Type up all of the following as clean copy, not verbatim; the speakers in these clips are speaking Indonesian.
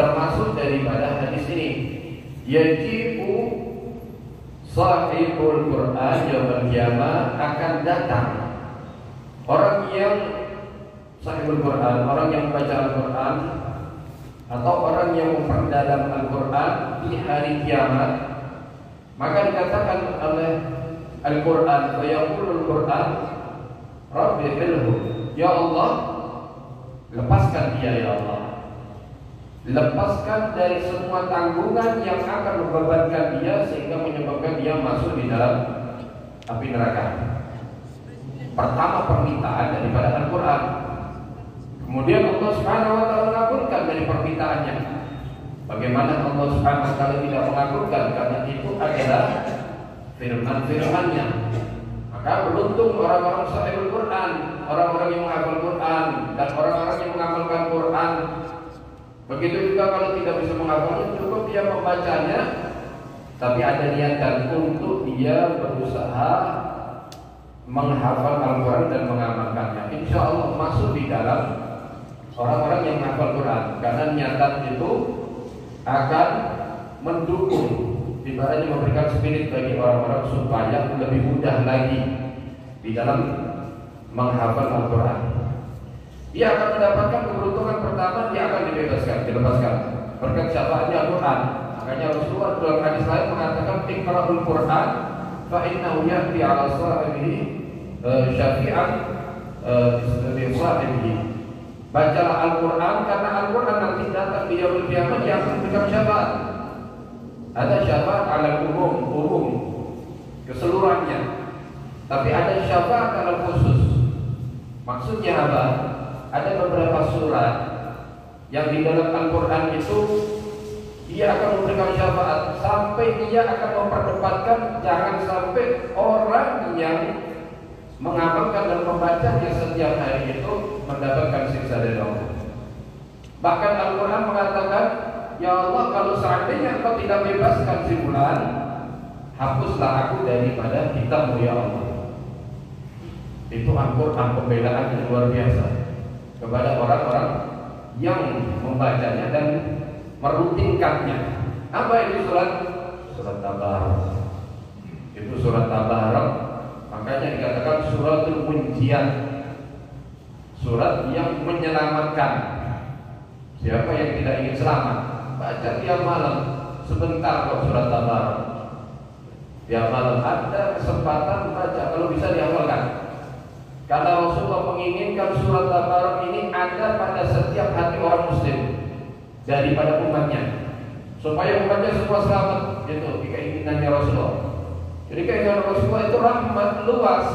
termasuk daripada hadis ini, yajibu sahibul Quran yaumul qiyamah, akan datang orang yang sahibul Quran, orang yang membaca Al-Quran atau orang yang memperdalam Al-Quran di hari kiamat. Maka dikatakan oleh Al-Quran, wa yaqulul Quran Rabbi filhu, ya Allah, lepaskan dia ya Allah, lepaskan dari semua tanggungan yang akan membebankan dia sehingga menyebabkan dia masuk di dalam api neraka. Pertama permintaan daripada Al-Quran. Kemudian Allah Subhanahu wa taala mengabulkan dari permintaannya. Bagaimana Allah Subhanahu wa taala tidak mengabulkan? Karena itu adalah firman-firman-Nya. Maka beruntung orang-orang sahibul Quran, orang-orang yang menghafal Quran dan orang-orang yang mengamalkan Quran. Begitu juga kalau tidak bisa menghafalnya, cukup dia membacanya, tapi ada niatan untuk dia berusaha menghafal Al-Quran dan mengamalkannya. Insya Allah masuk di dalam orang-orang yang menghafal Quran, karena niatan itu akan mendukung, ibaratnya memberikan spirit bagi orang-orang supaya lebih mudah lagi di dalam menghafal Al-Quran. Dia akan mendapatkan keberuntungan pertama, dia akan dilepaskan berkat syafaatnya Al-Quran. Makanya Rasulullah dalam hadis lain mengatakan, iqra'ul Quran fa innahu ya'ti 'ala sahibihi syafi'an li sahibihi. Bacalah Al-Quran, karena Al-Quran nanti datang di yaumul qiyamah, dia akan memberikan syafaat. Ada syafaat ala umum keseluruhannya, tapi ada syafaat ala khusus. Maksudnya apa? Ada beberapa surat yang di dalam Al-Quran itu dia akan memberikan syafaat sampai dia akan memperdebatkan jangan sampai orang yang mengamalkan dan membacanya setiap hari itu mendapatkan siksa dari Allah. Bahkan Al-Quran mengatakan, ya Allah, kalau seandainya Engkau tidak bebaskan si fulan, hapuslah aku daripada kitab-Mu ya Allah. Itu Al-Quran pembelaan yang luar biasa kepada orang-orang yang membacanya dan merutinkannya. Apa itu surat? Surat Tabarak. Itu surat Tabarak. Makanya dikatakan suratul munjiat, surat yang menyelamatkan. Siapa yang tidak ingin selamat, baca tiap malam sebentar kok surat Tabarak. Tiap malam ada kesempatan baca, kalau bisa dihafalkan. Karena Rasulullah menginginkan surat Tabarak ini ada pada setiap hati orang muslim daripada umatnya, supaya umatnya semua selamat. Itu keinginannya Rasulullah. Jadi keinginan Rasulullah itu rahmat luas,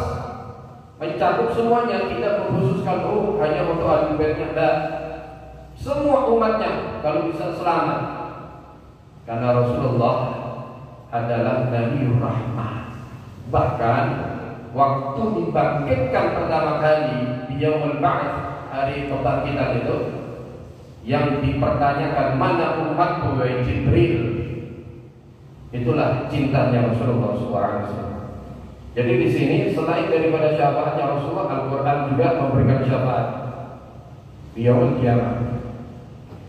mencakup semuanya, tidak mengkhususkan hanya untuk ahli baitnya, dan semua umatnya kalau bisa selamat. Karena Rasulullah adalah Nabiur Rahmah. Bahkan waktu dibangkitkan pertama kali di Yaumul Ba'ts, hari kebangkitan itu, yang dipertanyakan mana umatku wahai Jibril, itulah cintanya Rasulullah SAW. Jadi di sini selain daripada syafaatnya Rasulullah, Al-Quran juga memberikan syafaat di yaumul qiyamah.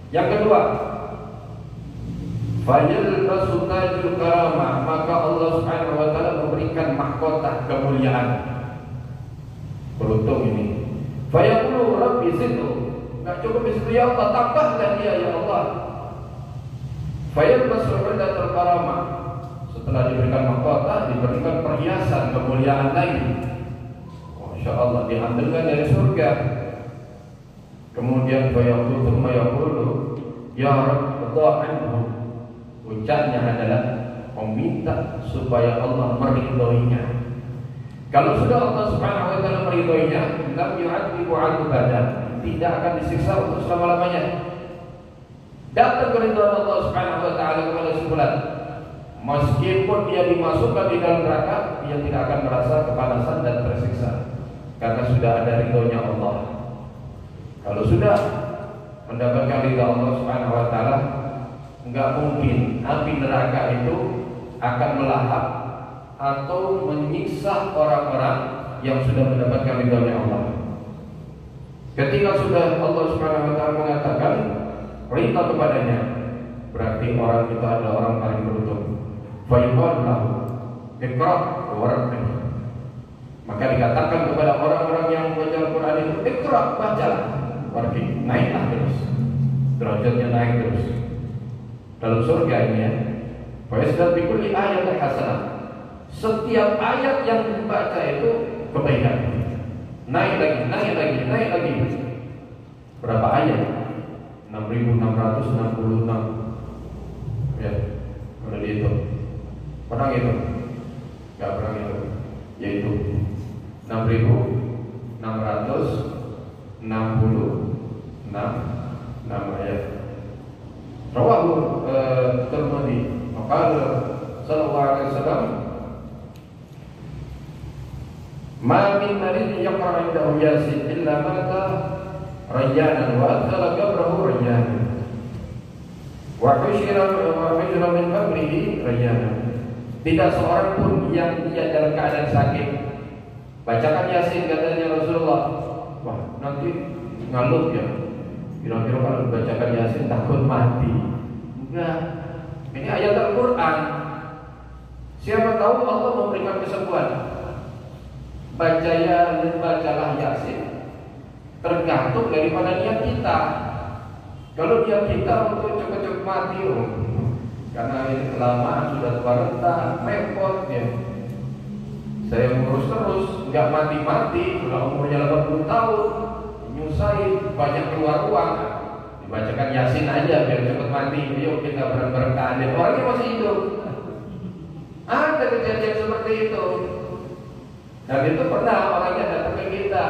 Yang kedua, fayalbasu tajul karamah, maka Allah Subhanahu wa taala memberikan mahkota kemuliaan. Beruntung ini. Fayaqulu rabbi zidhu, enggak cukup di situ, ya Allah, tambahkan dia ya Allah. Fayalbasu ridatul karamah, setelah diberikan mahkota, diberikan perhiasan kemuliaan lagi. Masya Allah, diambilkan dari surga. Kemudian fayaqulu ya Rabb anhu, ucapnya adalah meminta supaya Allah meridhoinya. Kalau sudah Allah Subhanahu wa taala meridhoinya, lam yu'adzibu 'anhu badan, tidak akan disiksa untuk selama-lamanya. Datang keridhaan Allah Subhanahu wa taala kepada sebulan, meskipun dia dimasukkan di dalam neraka, dia tidak akan merasa kepanasan dan tersiksa, karena sudah ada ridhonya Allah. Kalau sudah mendapatkan ridha Allah Subhanahu wa taala, enggak mungkin api neraka itu akan melahap atau menyiksa orang-orang yang sudah mendapatkan ridhonya Allah. Ketika sudah Allah Subhanahu wa taala mengatakan perintah kepadanya, berarti orang itu adalah orang paling beruntung. Fayuqal lahu iqra warqi. Maka dikatakan kepada orang-orang yang membaca Al-Quran itu, iqra, bacalah, warqi, naiklah terus, derajatnya naik terus dalam surga ini ya. Fayasdad bikulli ayatin hasanah. Setiap ayat yang dibaca itu kebaikan. Naik lagi, naik lagi, naik lagi. Berapa ayat? 6.666. Ya, kalau dihitung. Pernah itu? Gak pernah itu. Yaitu 6.666 ayat. Rawahu Tirmidzi. Maka sallallahu alaihi wasallam, ma min marid yaqra indahu yasin illa mata rayyanan wa adkhala qabrahu rayyanan wa hushira min qabrihi rayyanan. Tidak seorang pun yang dia dalam keadaan sakit bacakan Yasin, katanya Rasulullah, wah nanti ngalut ya, kira-kira kalau bacakan Yasin takut mati. Enggak, ini ayat Al-Quran. Siapa tahu Allah memberikan kesembuhan. Bacalah Yasin, tergantung daripada niat kita. Kalau niat kita untuk cepat-cepat mati, karena ini kelamaan sudah tua renta, repot ya. Saya ngurus terus, nggak mati-mati, sudah umurnya 80 tahun, nyusahin, banyak keluar uang. Dibacakan Yasin aja biar cepat mati. Yuk kita bareng-bareng keadaan. Orangnya masih hidup. Ada kejadian seperti itu. Dan itu pernah orangnya datang ke kita,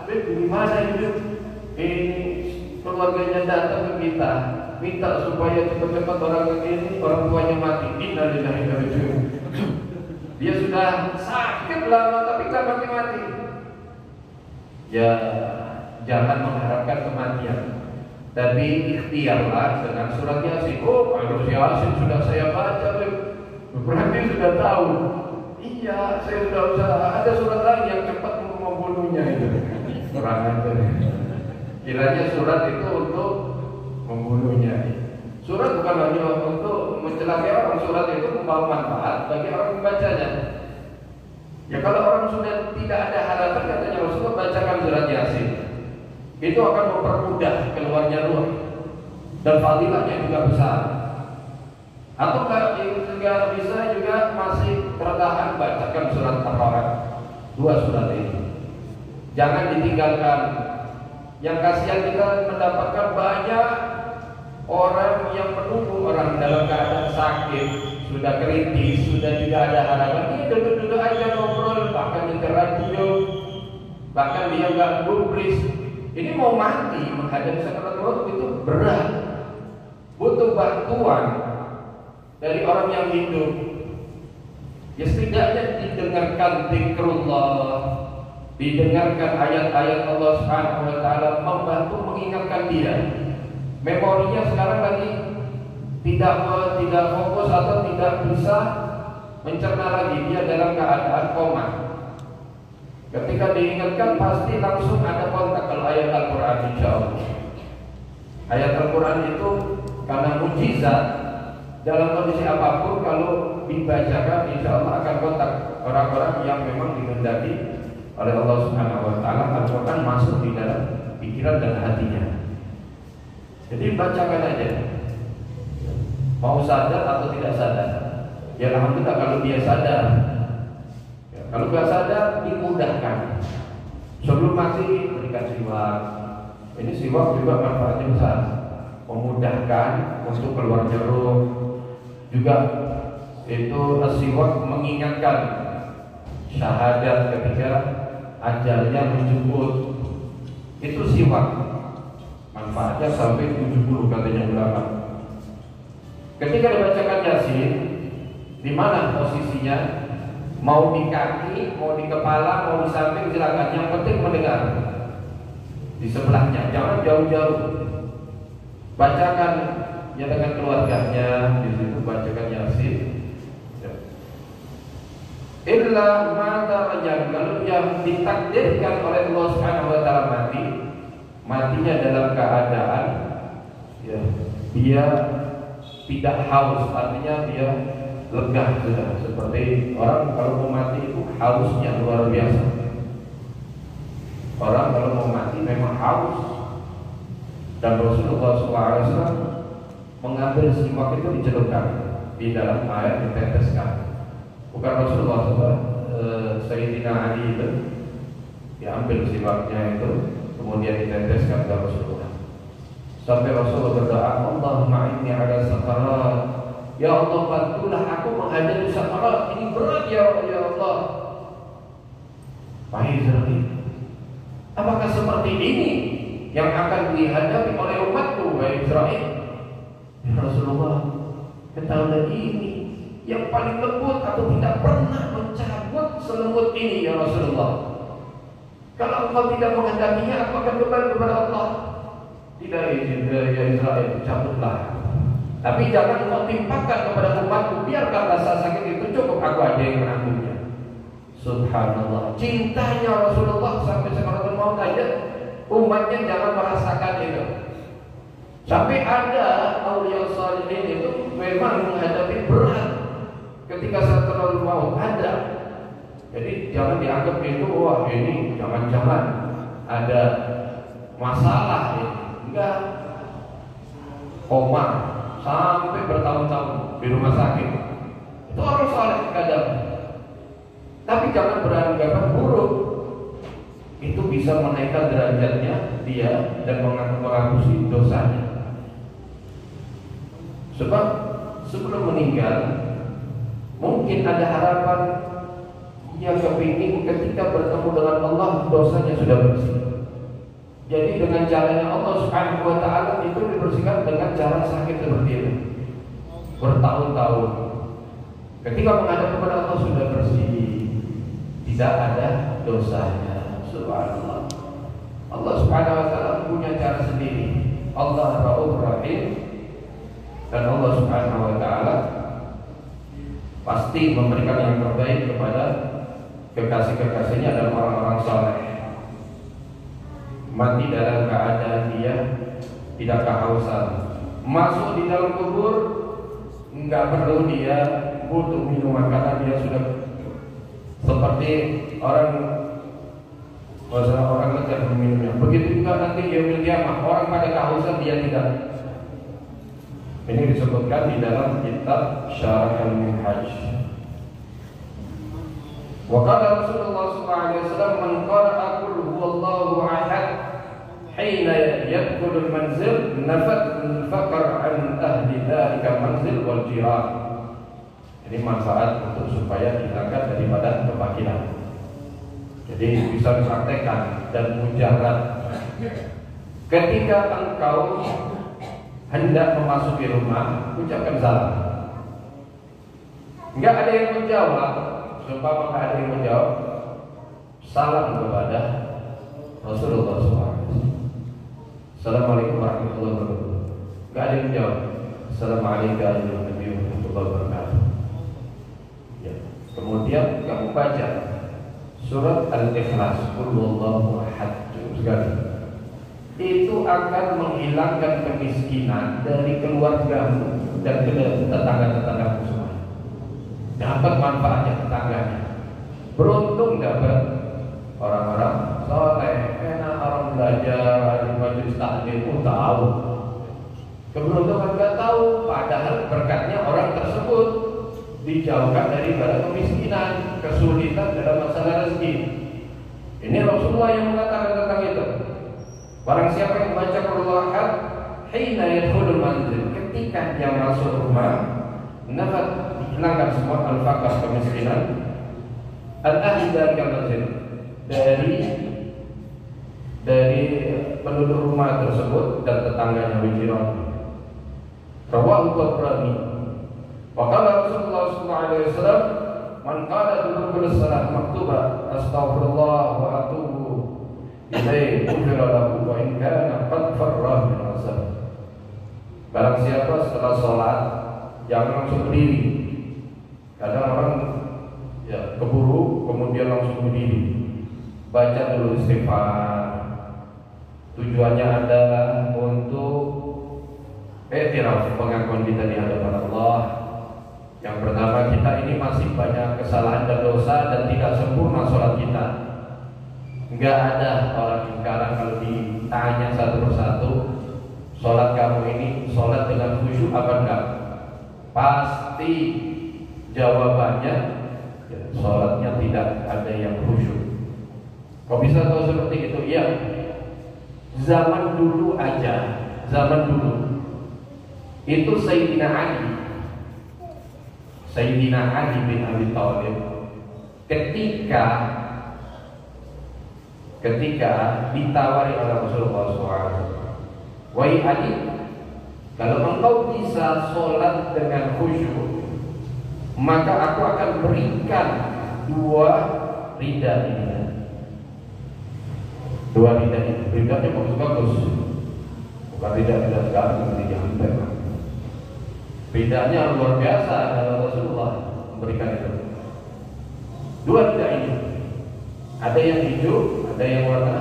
gimana hidup? Ini keluarganya datang ke kita, minta supaya cepat-cepat orang ini, orang tuanya mati. Innalillahi wa inna ilaihi raji'un. Dia sudah sakit lama tapi tak mati-mati. Ya, jangan mengharapkan kematian, tapi ikhtiarlah dengan surat Yasin. Oh, kalau Yasin sudah saya baca, berarti sudah tahu. Iya, saya sudah usaha. Ada surat lain yang cepat membunuhnya itu. Kurang ajar. Kiranya surat itu untuk membunuhnya. Surat bukan hanya untuk mencelakai orang, surat itu membawa manfaat bagi orang membacanya. Ya kalau orang sudah tidak ada harapan, katanya Rasulullah, bacakan surat Yasin. Itu akan mempermudah keluarnya ruh dan fadilahnya juga besar. Atau juga bisa juga masih tertahan, bacakan surat Al-Baqarah, 2 surat ini. Jangan ditinggalkan. Yang kasihan kita mendapatkan banyak orang yang menunggu orang dalam keadaan sakit, sudah kritis, sudah tidak ada harapan. Dia duduk-duduk aja ngobrol, bahkan di radio, bahkan dia nggak gubris. Ini mau mati menghadapi sakaratul maut itu berat, butuh bantuan dari orang yang hidup. Ya setidaknya didengarkan zikrullah, didengarkan ayat-ayat Allah Subhanahu wa taala, membantu mengingatkan dia. Memorinya sekarang lagi tidak fokus atau tidak bisa mencerna lagi, dia dalam keadaan koma. Ketika diingatkan pasti langsung ada kontak. Kalau ayat Al-Quran, insya Allah ayat Al-Quran itu karena mujizat, dalam kondisi apapun kalau dibacakan insya Allah akan kontak orang-orang yang memang dikehendaki oleh Allah Subhanahu wa taala. Al-Quran masuk di dalam pikiran dan hatinya. Jadi bacakan aja, mau sadar atau tidak sadar. Ya alhamdulillah kalau dia sadar. Ya, kalau nggak sadar dimudahkan. Sebelum mati berikan siwak. Ini siwak juga manfaatnya besar, memudahkan untuk keluarnya roh. Juga itu siwak mengingatkan syahadat ketika ajalnya menjemput. Itu siwak. Manfaatnya sampai 70 katanya ulama. Ketika dibacakan Yasin, di mana posisinya? Mau di kaki, mau di kepala, mau di samping, silakan. Yang penting mendengar. Di sebelahnya, jangan jauh-jauh. Bacakan ya dengan keluarganya, di situ bacakan Yasin. Illa mata rajal, kalau yang ditakdirkan oleh Allah Subhanahu wa taala mati, matinya dalam keadaan ya, dia tidak haus, artinya dia lega sudah. Seperti orang kalau mau mati itu hausnya luar biasa. Orang kalau mau mati memang haus. Dan Rasulullah SAW mengambil siwak itu dicelupkan di dalam air, diteteskan. Bukan Rasulullah SAW, Sayyidina Ali itu diambil siwaknya itu kemudian diteteskan ke Rasulullah. Sampai Rasulullah berdoa, Allahumma inni ala sakarat, ya Allah bantulah aku menghadapi sakarat, ini berat ya Allah. Wahai Israel, apakah seperti ini yang akan dihadapi oleh umatku, wahai Israel? Ya Rasulullah, ketahuilah ini yang paling lembut, aku tidak pernah mencabut selembut ini ya Rasulullah. Kalau engkau tidak menghendakinya, aku akan kembali kepada Allah. Tidak ya Israel, cabutlah. Tapi jangan engkau timpakan kepada umatku, biarkan rasa sakit itu cukup, aku ada yang menanggungnya. Subhanallah, cintanya Rasulullah sampai sekaratul maut aja umatnya jangan merasakan itu. Sampai ada aulia salihin itu memang menghadapi berat ketika sekaratul maut ada. Jadi jangan dianggap itu wah ini jangan-jangan ada masalah ini. Enggak, koma sampai bertahun-tahun di rumah sakit. Itu orang saleh kadang. Tapi jangan beranggapan buruk. Itu bisa menaikkan derajatnya dia dan menghapus dosanya. Sebab sebelum meninggal mungkin ada harapan yang kepingin ketika bertemu dengan Allah dosanya sudah bersih. Jadi dengan caranya Allah Subhanahu wa taala itu dibersihkan dengan cara sakit seperti itu. Bertahun-tahun. Ketika menghadap kepada Allah sudah bersih, tidak ada dosanya. Subhanallah. Allah Subhanahu wa taala punya cara sendiri. Allah Rauf Rahim, dan Allah Subhanahu wa taala pasti memberikan yang terbaik kepada kekasih-kekasihnya dan orang-orang saleh. Mati dalam keadaan dia tidak kehausan, masuk di dalam kubur enggak perlu dia butuh minuman karena dia sudah seperti orang ngejar minumnya. Begitu juga nanti yaumil qiyamah, orang pada kehausan dia tidak. Ini disebutkan di dalam kitab Syarah Al-Minhaj. Wa qala Rasulullah sallallahu alaihi wasallam, man qara'a qul huwallahu ahad hina yadkhulul manzil nafat al-faqr an ahli dzalika manzil wal jiran. Ini manfaat untuk supaya dihilangkan daripada kebakilan. Jadi bisa dipraktekkan dan mujarab. Ketika engkau hendak memasuki rumah, ucapkan salam. Enggak ada yang menjawab, supaya enggak ada yang menjawab, salam kepada Rasulullah SAW. Assalamualaikum warahmatullahi wabarakatuh. Enggak ada yang menjawab. Assalamualaikum warahmatullahi wabarakatuh. Ya. Kemudian kamu baca surat Al-Ikhlas, Qul huwallahu ahad, sekali. Itu akan menghilangkan kemiskinan dari keluargamu dan tetangga-tetanggamu semua. Dapat manfaatnya tetangganya. Beruntung dapat orang-orang soleh, enak orang belajar di majelis taklim pun tahu. Keberuntungan nggak tahu, padahal berkatnya orang tersebut dijauhkan dari kemiskinan, kesulitan dalam masalah rezeki. Ini Rasulullah yang mengatakan tentang itu. Barang siapa yang membaca Qul ahad hina yadkhulul manzil, ketika dia masuk rumah, nafat dihilangkan semua al-faqr, kemiskinan, al-ahli dzalika manzil, dari penduduk rumah tersebut dan tetangganya wijiran. Rawahu Tabrani. Wa qala Rasulullah sallallahu alaihi wasallam, man qala dubur salat maktubah astaghfirullah wa atubu ilaihi ghufira lahu wa in kana qad farra min asab. Barang siapa setelah sholat jangan langsung berdiri. Kadang orang ya keburu kemudian langsung berdiri. Baca dulu istighfar. Tujuannya adalah untuk I'tiraf, pengakuan kita di hadapan Allah. Yang pertama, kita ini masih banyak kesalahan dan dosa dan tidak sempurna sholat kita. Enggak ada orang ingkaran kalau ditanya satu persatu, sholat kamu ini sholat dengan khusyuk apa enggak? Pasti jawabannya sholatnya tidak ada yang khusyuk. Kok bisa tahu seperti itu? Iya, zaman dulu aja, zaman dulu itu Sayyidina Ali bin Abi Thalib ketika ditawari oleh Rasulullah SAW, wahai Ali, kalau engkau bisa sholat dengan khusyuk, maka aku akan berikan 2 rida ini. 2 rida ini, ridanya bagus-bagus, bukan rida sekarang, rida hampir. Ridanya luar biasa kalau Rasulullah memberikan itu. 2 rida ini, ada yang hijau, ada yang warna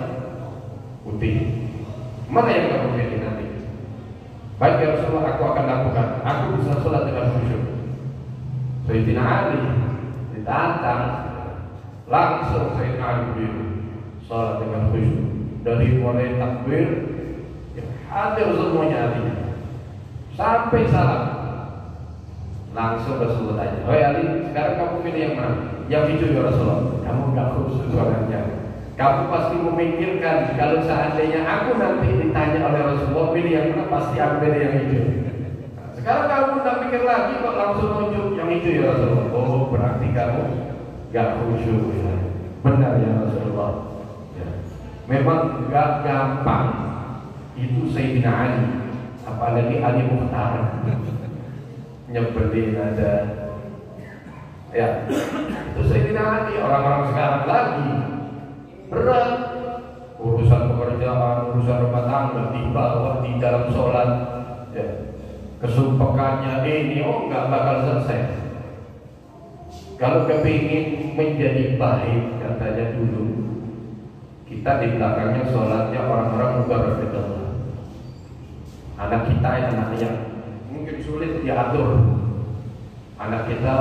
putih. Mana yang kamu pilih nanti? Baik ya Rasulullah, aku akan lakukan. Aku bisa sholat dengan khusyuk. Sayyidina Ali ditantang, langsung Sayyidina Ali berdiri sholat dengan khusyuk. Dari mulai takbir hadir semuanya Ali sampai salam. Langsung Rasulullah tanya, wahai Ali, sekarang kamu pilih yang mana? Yang hijau ya Rasulullah. Kamu gak khusyuk sholatnya. Kamu pasti memikirkan kalau seandainya aku nanti ditanya oleh Rasulullah pilih yang mana, pasti aku pilih yang hijau. Sekarang kamu tak pikir lagi kok langsung nunjuk yang hijau ya Rasulullah. Oh, berarti kamu gak khusyuk ya. Benar ya Rasulullah ya. Memang gak gampang itu Sayyidina Ali, apalagi Ali Mukhtar nyebelin ada ya. Itu Sayyidina Ali. Orang-orang sekarang lagi berat urusan pekerjaan, urusan rumah tangga dibawa di dalam sholat ya. Kesumpekannya ini nggak bakal selesai. Kalau kepingin menjadi baik, katanya dulu kita di belakangnya sholatnya orang-orang mukarrab Allah. Anak kita yang mungkin sulit diatur, anak kita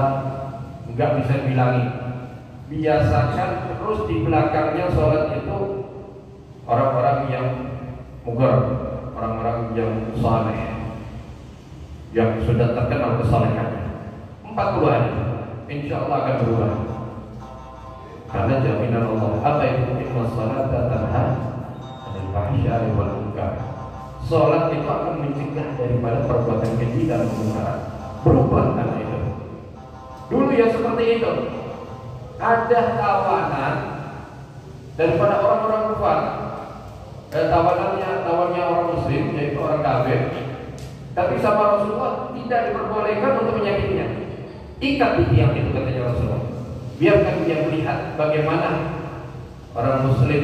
nggak bisa bilangin. Biasakan terus di belakangnya sholat itu orang-orang yang mugarab, orang-orang yang saleh, yang sudah terkenal kesalehannya. 40 hari insya Allah akan berubah, karena jaminan Allah apa itu? Inna sholata tanha 'anil fahsya'i wal munkar. Sholat itu akan mencegah daripada perbuatan keji dan kemungkaran. Berubah karena itu. Dulu ya seperti itu. Ada tawanan daripada orang-orang kafir, tawannya orang muslim, yaitu orang kafir, tapi sama Rasulullah tidak diperbolehkan untuk menyakitinya. Ikat di tiang itu, katanya Rasulullah, biarkan dia melihat bagaimana orang muslim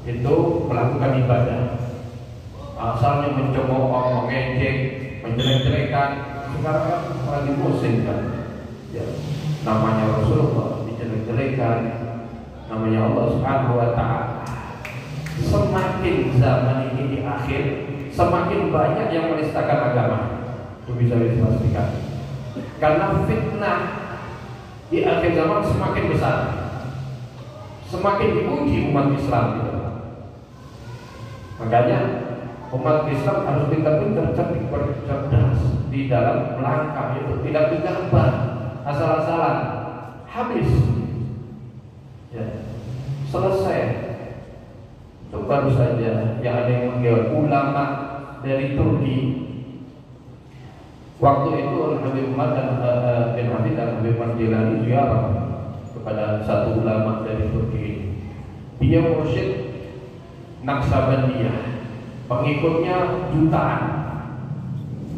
itu melakukan ibadah. Asalnya mencemooh, mengejek, menjelek-jelekan. Sekarang kan lagi musim kan ya. Namanya Rasulullah dijelek-jelekan, namanya Allah Subhanahu wa ta'ala. Semakin zaman ini di akhir, semakin banyak yang menistakan agama. Itu bisa dipastikan. Karena fitnah di akhir zaman semakin besar, semakin diuji umat Islam gitu. Makanya umat Islam harus pintar-pintar, cerdik, cerdas di dalam melangkah itu, tidak gegabah, asal-asalan, habis, ya, selesai. Itu baru saja yang ada yang manggil ulama dari Turki. Waktu itu Habib Umar dan bin Habib dan Habib Umar Jilani ziarah kepada satu ulama dari Turki. Dia mursyid Naqsabandiyah, pengikutnya jutaan,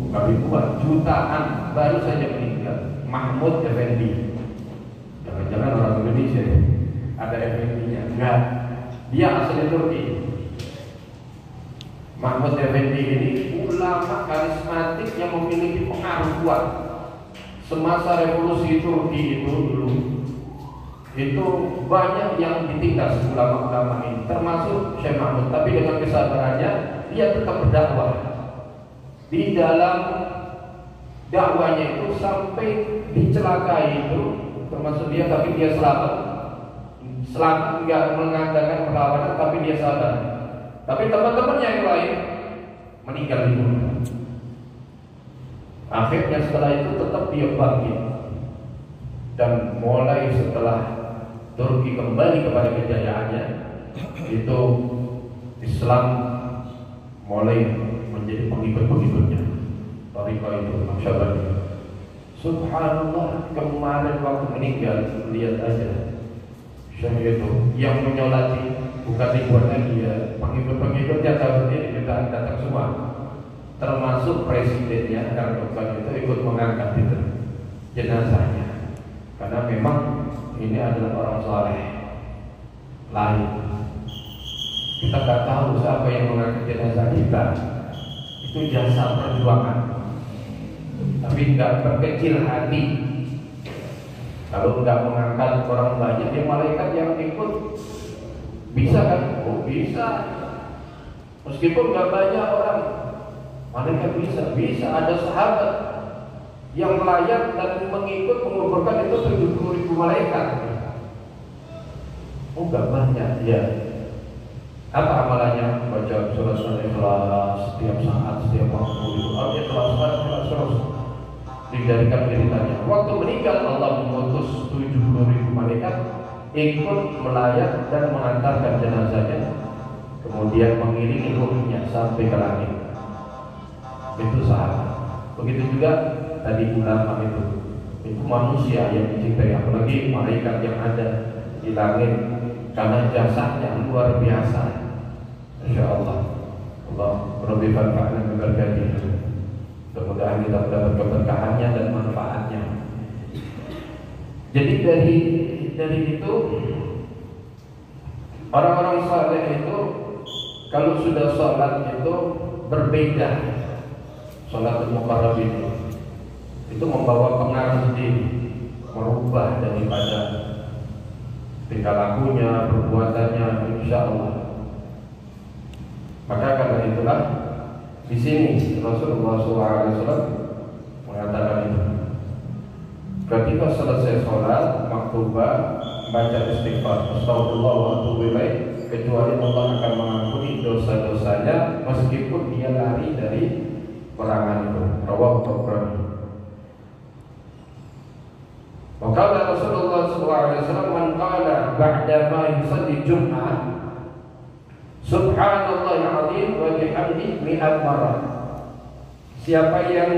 bukan ribuan, jutaan, baru saja meninggal. Mahmud Effendi, jangan-jangan orang Indonesia ada Effendi-nya? Enggak, dia asli Turki. Mahmud Effendi ini ulama karismatik yang memiliki pengaruh kuat. Semasa revolusi Turki itu dulu, itu banyak yang ditindas ulama-ulama ini, termasuk Syekh Mahmud. Tapi dengan kesabarannya dia tetap berdakwah. di dalam dakwanya itu sampai dicelakai itu, termasuk dia, tapi dia selamat nggak mengadakan perlawanan, tapi dia sabar. Tapi teman-temannya yang lain meninggal di dunia. Akhirnya setelah itu tetap dia bangkit, dan mulai setelah Turki kembali kepada kejayaannya, itu Islam mulai menjadi pengikut-pengikutnya. Tariqah itu Naqsyabandi. Subhanallah, kemarin waktu meninggal, lihat aja Syekh itu yang menyolati bukan ribuan lagi ya, pengikut-pengikutnya tahun ini juga datang semua, termasuk presidennya Erdogan itu ikut mengangkat itu jenazahnya, karena memang ini adalah orang soleh lain. Kita nggak tahu siapa yang mengangkat jenazah kita, itu jasa perjuangan, tapi nggak berkecil hati. Kalau nggak mengangkat orang banyak, ya malaikat yang ikut bisa kan? Oh bisa, meskipun nggak banyak orang, malaikat bisa ada sahabat yang layak dan mengikut menguburkan itu 70.000 malaikat. Oh nggak banyak ya. Apa amalannya? Baca surat Al-Ikhlas setiap saat, setiap waktu itu. Al-Ikhlas terus didarikan beritanya. Waktu meninggal Allah mengutus 70.000 malaikat ikut melayat dan mengantarkan jenazahnya, kemudian mengiringi ruhnya sampai ke langit. Itu sahabat. Begitu juga tadi ulama itu manusia yang dicintai, apalagi malaikat yang ada di langit, karena jasanya luar biasa. Insya Allah lebih berkah dan berkati. Mudah-mudahan kita mendapat keberkahannya dan manfaatnya. Jadi dari itu orang-orang saleh itu kalau sudah sholat itu berbeda. Sholatul muqarrabin itu membawa pengaruh sendiri, merubah daripada tingkah lakunya, perbuatannya, insya Allah. Maka karena itulah di sini Rasulullah SAW mengatakan itu. Ketika selesai sholat maktubah, baca istighfar, astagfirullah wa atubu ilaih, kecuali Allah akan mengampuni dosa-dosanya meskipun dia lari dari perangan itu. Rawahu Tabrani. Maka Rasulullah SAW man qala ba'da ma yusalli Jum'ah Subhanallahil azim wa bihamdi mi'at marrah. Siapa yang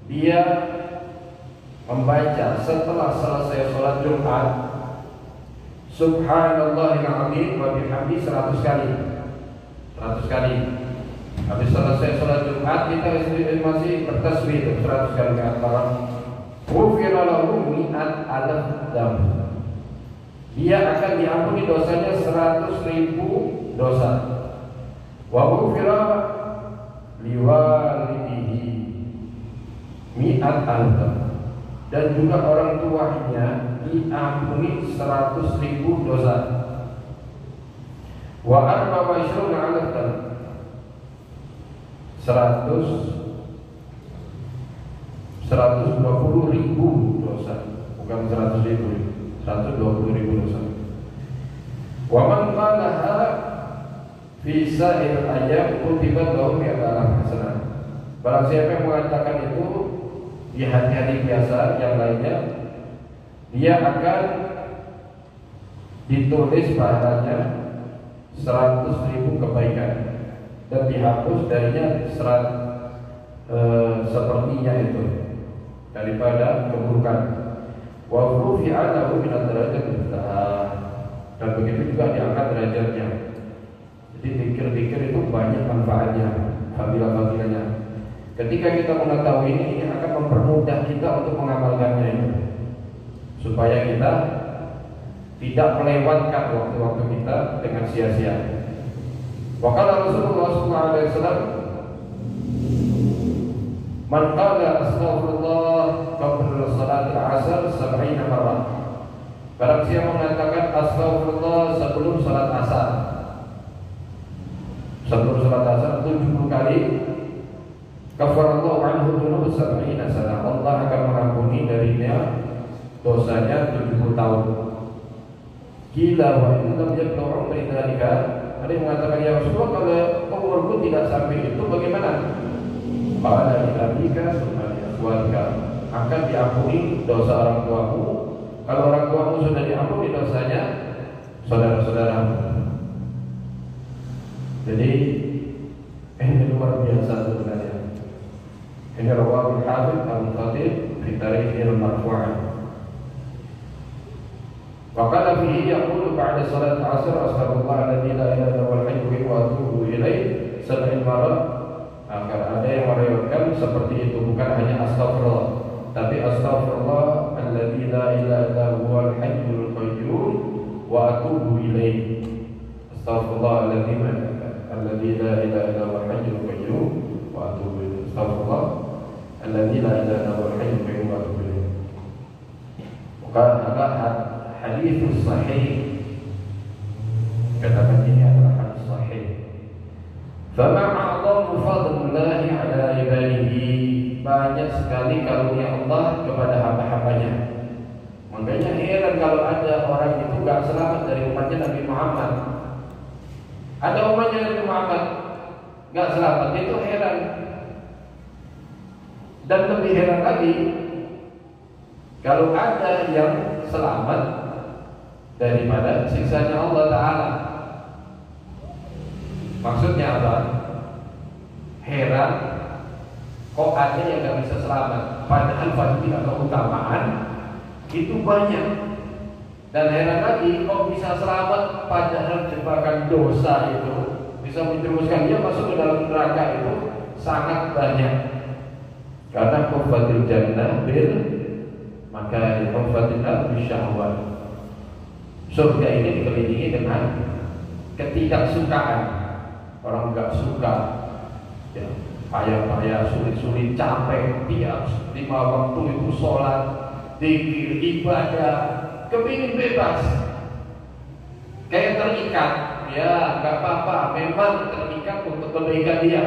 dia membaca setelah selesai sholat Jumat Subhanallahil azim wa bihamdi 100 kali. 100 kali. Habis selesai sholat Jumat kita masih bertasbih 100 kali mi'at marrah. Ghufira lahu mi'at alaf dzamb. Dia akan diampuni dosanya 100.000 dosa. Wa ghufira liwalidihi mi'at alaf. Dan juga orang tuanya diampuni 100.000 dosa. Wa arba wa ishruna alaf dzamb. 120.000 dosa, bukan 100.000, 120.000 dosa. Wa man qalaha fi sa'il ayyam kutibat lahu mi'atan hasanah. Barang siapa yang mengatakan itu di hari-hari biasa yang lainnya, dia akan ditulis pahalanya 100.000 kebaikan dan dihapus darinya sepertinya itu daripada keburukan. Wa rufi'a lahu min ad-darajat dan begitu juga diangkat derajatnya. Jadi zikir-zikir itu banyak manfaatnya, fadilah-fadilahnya. Ketika kita mengetahui ini akan mempermudah kita untuk mengamalkannya itu, supaya kita tidak melewatkan waktu-waktu kita dengan sia-sia. Wa qala Rasulullah SAW, man qala astaghfirullah qabla salat al-'asr 70 marrah. Barang siapa mengatakan astaghfirullah sebelum salat asar, sebelum salat asar 70 kali, kafarallahu anhu dzunub 70 sana. Allah akan mengampuni darinya dosanya 70 tahun. Gila wa illam yablu umri dzalika. Ada yang mengatakan, ya Rasulullah, kalau umurku tidak sampai itu bagaimana? Qala li abika summa li akhwatika. Akan diampuni dosa orang tuamu. Kalau orang tuamu sudah diampuni dosanya, saudara-saudaramu. Jadi ini luar biasa sebenarnya. Ini rawahul Hafidz Al-Khatib fi Tarikhil Marfu'. Waqala fihi yaqulu ba'da salat asr astaghfirullah alladzi la ilaha illa huwal hayy wa atubu ilaih 7 marat. Akan ada yang meriwayatkan seperti itu, bukan hanya astaghfirullah, tapi astaghfirullah alladzi la ilaha illa huwal hayyul qayyum wa atubu ilaih. Astaghfirullah alladzi la ilaha illa huwal hayyul qayyum wa atubu ilaih. Astaghfirullah alladzi la ilaha illa huwal hayyul qayyum wa atubu ilaih. Maka hadis sahih, katakan ini adalah hadis sahih. Fama a'zamu fadlillahi ala ibadihi. Banyak sekali karunia Allah kepada hamba-hambanya. Makanya heran kalau ada orang itu gak selamat dari umatnya Nabi Muhammad. Ada umatnya Nabi Muhammad gak selamat, itu heran. Dan lebih heran lagi kalau ada yang selamat daripada siksanya Allah Ta'ala. Maksudnya apa? Heran kok ada yang gak bisa selamat, padahal fadilah keutamaan itu banyak. Dan heran lagi kok bisa selamat padahal jebakan dosa itu bisa menjerumuskan dia masuk ke dalam neraka itu sangat banyak. Karena kufatil jannah bil maka kufatil bisyahwat. Surga ini dikelilingi dengan ketidaksukaan. Orang enggak suka ya, payah-payah, sulit-sulit, capek, tiap 5 waktu itu sholat, zikir, ibadah, kepingin bebas, kayak terikat. Ya enggak apa-apa, memang terikat untuk kebaikan dia.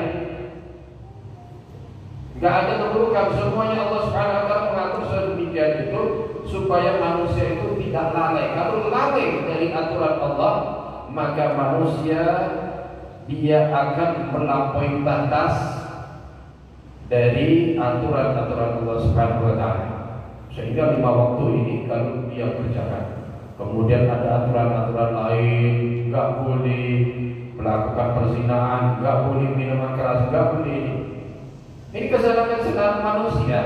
Enggak ada keburukan, semuanya Allah Subhanahu wa taala mengatur sedemikian itu supaya manusia itu tidak lalai. Kalau lalai dari aturan Allah, maka manusia dia akan melampaui batas dari aturan-aturan Allah Subhanahu wa taala. Sehingga 5 waktu ini kalau dia kerjakan, kemudian ada aturan-aturan lain, enggak boleh melakukan perzinahan, enggak boleh minuman keras, enggak boleh. Ini kesenangan-kesenangan manusia.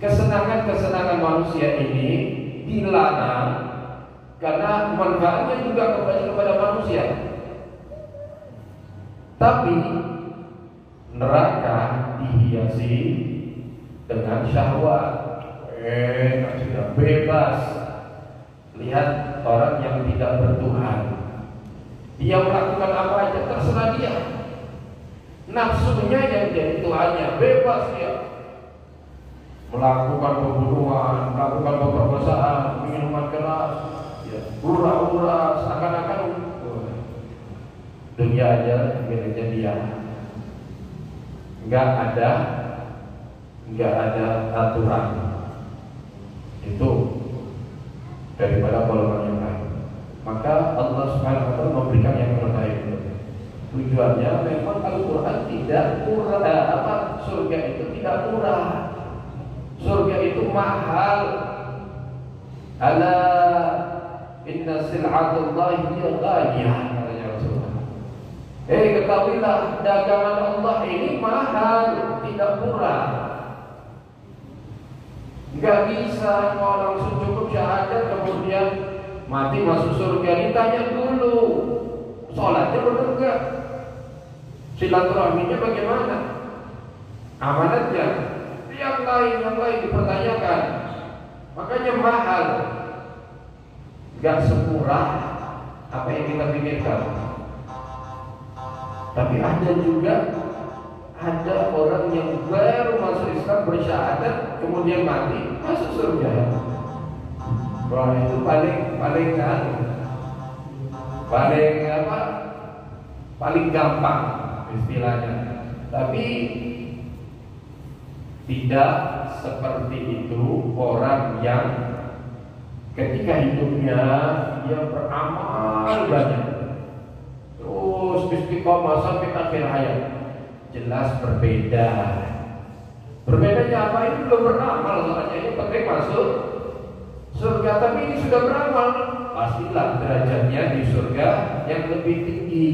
Kesenangan-kesenangan manusia ini dilarang karena manfaatnya juga kembali kepada manusia. Tapi neraka dihiasi dengan syahwat. Sudah bebas. Lihat orang yang tidak bertuhan, dia melakukan apa aja terserah dia. Nafsunya yang jadi Tuhannya, bebas dia melakukan pembunuhan, melakukan pemerkosaan, minuman keras, ya, hura-hura, seakan-akan dunia aja miliknya dia. Enggak ada aturan. Itu daripada golongan yang lain. Maka Allah Subhanahu wa taala memberikan yang terbaik. Tujuannya memang Al-Quran tidak murah, surga itu tidak murah. Surga itu mahal. Ala inna sil'atullahi ghaliyah, katanya Rasulullah. Ketahuilah dagangan Allah ini mahal, tidak murah. Enggak bisa mau langsung cukup syahadat kemudian mati masuk surga. Ditanya dulu, sholatnya benar enggak? Silaturahminya bagaimana? Amanatnya? Yang lain dipertanyakan. Makanya mahal. Gak semurah apa yang kita pikirkan. Tapi ada juga orang yang baru masuk Islam bersyahadat kemudian mati masuk surga. Wah, itu paling gampang istilahnya. Tapi tidak seperti itu orang yang ketika hidupnya dia beramal banyak terus istiqomah sampai akhir hayat. Jelas berbeda. Berbedanya apa? Ini belum beramal, soalnya ini penting masuk surga, tapi ini sudah beramal, pastilah derajatnya di surga yang lebih tinggi.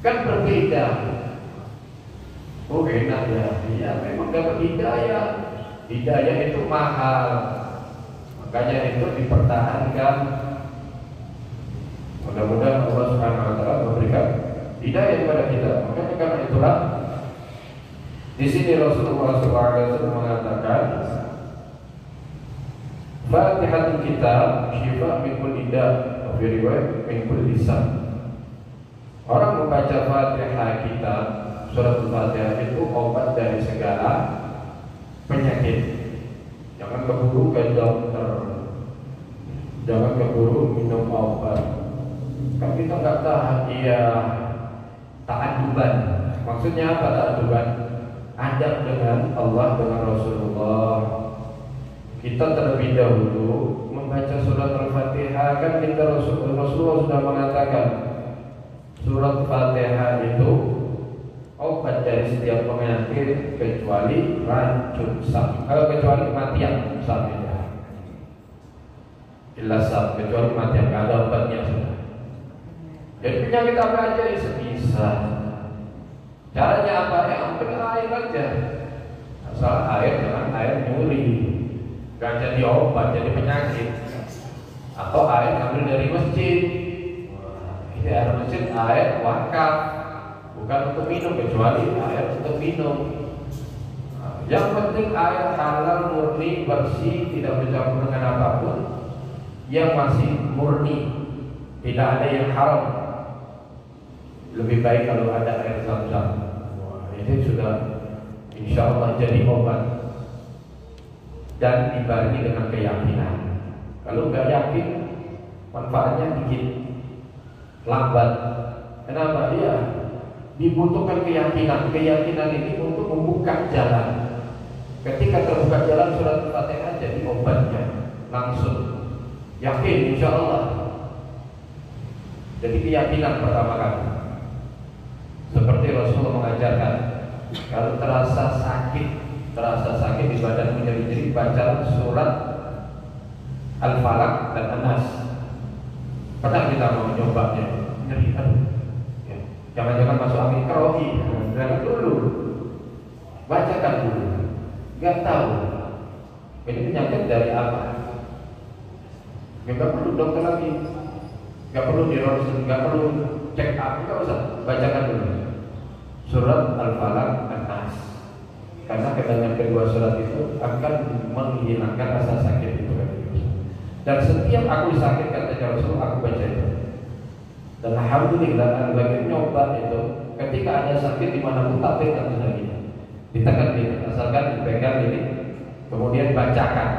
Kan berbeda. Oh enak ya, iya memang dapat hidayah. Hidayah itu mahal, makanya itu dipertahankan. Mudah-mudahan Allah Subhanahu Wa Taala memberikan hidayah kepada kita. Makanya karena itulah di sini Rasulullah SAW mengatakan, Fatihatul Kitab syifa min kulli da', wa fi riwayat min kulli lisan. Orang membaca Fatihah Kitab, surat Al-Fatihah itu obat dari segala penyakit. Jangan keburu ke dokter, jangan keburu minum obat. Kan kita nggak tahan. Iya, ta'aduban. Maksudnya apa ta'aduban? Adab dengan Allah, dengan Rasulullah. Kita terlebih dahulu membaca surat Al-Fatihah. Kan kita Rasulullah sudah mengatakan surat Al-Fatihah itu obat dari setiap penyakit kecuali racun sam. Kecuali kematian samnya. Jelas sam, kecuali kematian, nggak ada obatnya sudah. Jadi penyakit apa aja ya sebisa. Caranya apa? Ya ambil air aja. Asal air, jangan air nyuri. Gak jadi obat, jadi penyakit. Atau air ambil dari masjid. Ini air masjid, air wakaf, bukan untuk minum, kecuali air untuk minum. Yang penting air halal, murni, bersih, tidak bercampur dengan apapun, yang masih murni, tidak ada yang haram. Lebih baik kalau ada air Zam-Zam. Ini sudah insya Allah jadi obat dan dibarengi dengan keyakinan. Kalau nggak yakin, manfaatnya dikit, lambat. Kenapa? Dia dibutuhkan keyakinan. Keyakinan ini untuk membuka jalan. Ketika terbuka jalan, surat Al-Fatihah jadi obatnya langsung. Yakin insya Allah. Jadi keyakinan pertama kali. Seperti Rasulullah mengajarkan, kalau terasa sakit di badan menyeri-nyeri, baca surat Al-Falaq dan An-Nas. Pernah kita mau menyobanya, nyeri, ya. Jangan-jangan masuk angin kerohi, jangan dulu, bacakan dulu. Gak tahu ini penyakit dari apa. Gak perlu dokter lagi, gak perlu di ronsen, gak perlu check up, gak usah, bacakan dulu surat Al-Falaq An-Nas. Karena dengan kedua surat itu akan menghilangkan rasa sakit itu. Dan setiap aku sakit, kata Rasul, aku baca itu. Dan alhamdulillah, bagi nyoba itu, ketika ada sakit di mana pun tak pegang sudah kita. Ditekan ini, asalkan dipegang ini, kemudian bacakan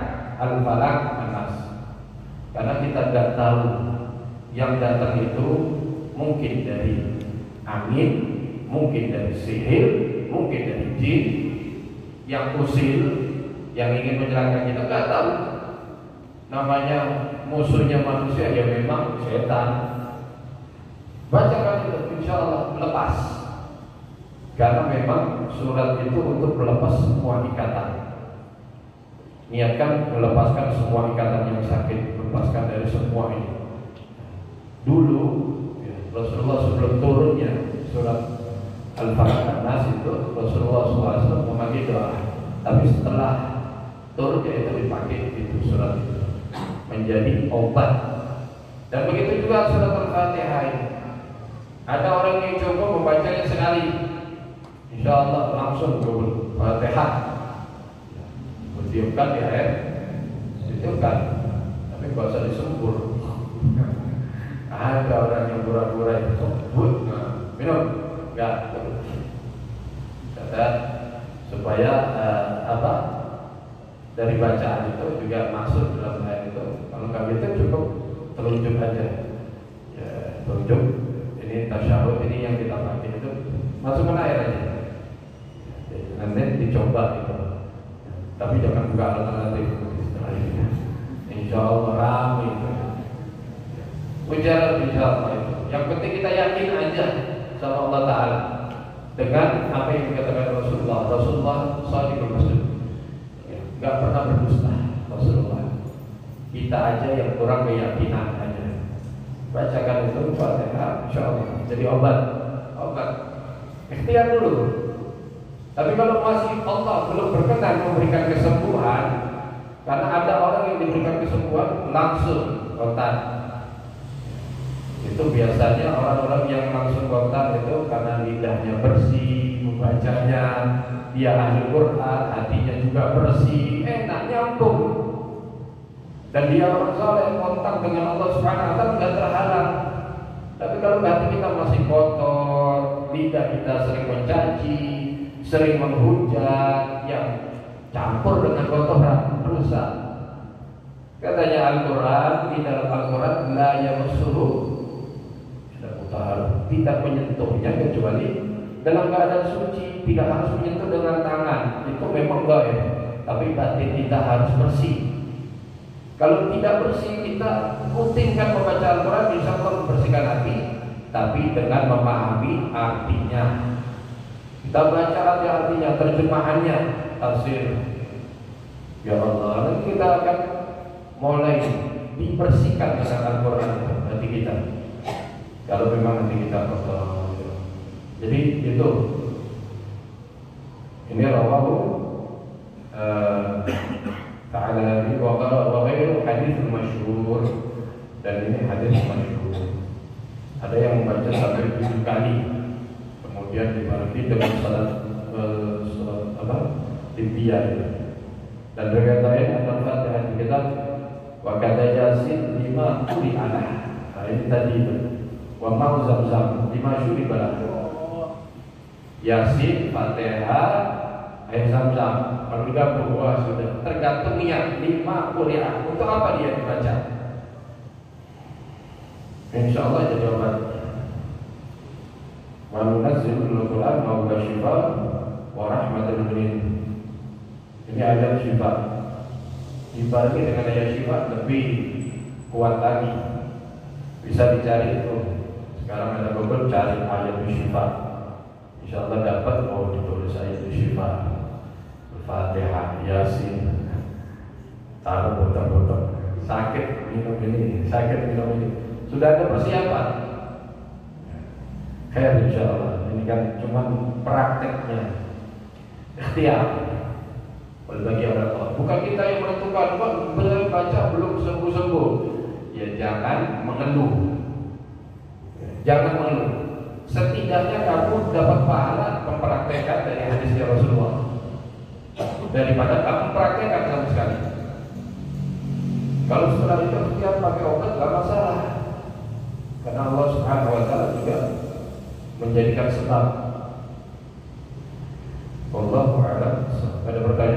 Al-Falaq An-Nas. Karena kita tidak tahu yang datang itu mungkin dari angin, mungkin dari sihir, mungkin dari jin yang usil, yang ingin menyerangkan kita, nggak tahu. Namanya musuhnya manusia ya memang setan. Bacakan itu, insya Allah lepas. Karena memang surat itu untuk melepas semua ikatan. Niatkan melepaskan semua ikatan yang sakit, melepaskan dari semua ini. Dulu Rasulullah sebelum turunnya surat Al-Falaq An-Nas itu, Rasulullah SAW memakai doa. Tapi setelah turunnya itu dipakai itu surat itu menjadi obat. Dan begitu juga surat Al-Fatihah ini. Ada orang yang coba membacanya sekali, insya Allah langsung kabul Fatihah. Ditiupkan di air, ditiupkan, tapi gak usah disembur. Ada orang yang pura-pura itu sebut, minum, enggak. Kata supaya dari bacaan itu juga masuk dalam air itu. Kalau nggak gitu cukup telunjuk aja, ya, telunjuk. Ini tasyahud ini yang kita pakai itu masukkan air aja. Nanti dicoba gitu. Tapi jangan buka alternatif setelah ini. Insya Allah ramai itu. Ujar insya Allah itu. Yang penting kita yakin aja sama Allah Taala dengan apa yang dikatakan Rasulullah. Rasulullah shadiqul masduq. Gak pernah berdusta Rasulullah. Kita aja yang kurang keyakinan aja. Bacakan itu Fatihah, insya Allah jadi obat. Ikhtiar dulu. Tapi kalau masih Allah belum berkenan memberikan kesembuhan, karena ada orang yang diberikan kesembuhan langsung kontan. Itu biasanya orang-orang yang langsung kontan itu karena lidahnya bersih, membacanya, dia ahli Quran, hatinya juga bersih, enak nyambung. Dan dia orang saleh, kontak dengan Allah Subhanahu wa taala enggak terhalang. Tapi kalau hati kita masih kotor, lidah kita sering mencaci, sering menghujat, yang campur dengan kotoran, rusak. Katanya Al-Quran, di dalam Al-Quran la yamassuhu tidak menyentuhnya kecuali dalam keadaan suci, tidak harus menyentuh dengan tangan. Itu memang gaib, tapi batin kita harus bersih. Kalau tidak bersih, kita rutinkan membaca Al-Quran, insya Allah membersihkan hati, tapi dengan memahami artinya. Kita baca artinya, terjemahannya, tafsir. Ya Allah, nanti kita akan mulai dibersihkan dengan Al-Quran hati kita. Kalau memang hati kita kotor. Jadi itu. Ini rawahu ta'ala Nabi wa ghairu hadits masyhur, dan ini hadis masyhur. Ada yang membaca sampai 7 kali, kemudian dibarengi dengan salat tibiah. Dan riwayat lain Al-Fatihah di kitab wa kata Yasin 5 kuli alah. Nah ini tadi itu. Wa mau Zamzam 5 syuri balah. Yasin, Fatihah, air Zamzam. Kalau digabung, wah sudah. Tergantung niat 5 kuliah. Untuk apa dia dibaca? Insya Allah ada jawaban. Wa nunazzilul Quran ma huwa shifaa wa rahmatul lil. Ini ayat syifa. Dibarengi dengan ayat syifa lebih kuat lagi. Bisa dicari itu. Sekarang ada Google, cari ayat syifa. Insya Allah dapat. Oh, ditulis ayat syifa. Al-Fatihah, Yasin. Taruh botol-botol. Sakit minum ini, sakit minum ini. Sudah ada persiapan. Khair insya Allah. Ini kan cuma prakteknya. Ikhtiar. Bagi orang tua. Bukan kita yang menentukan, belum baca belum sembuh-sembuh. Ya jangan mengeluh. Jangan mengeluh. Setidaknya kamu dapat pahala mempraktekkan dari hadisnya Rasulullah daripada kamu praktekkan sama sekali. Kalau setelah itu setiap pakai obat gak masalah, karena Allah Subhanahu wa taala juga menjadikan sebab. Wallahu a'lam. Ada pertanyaan?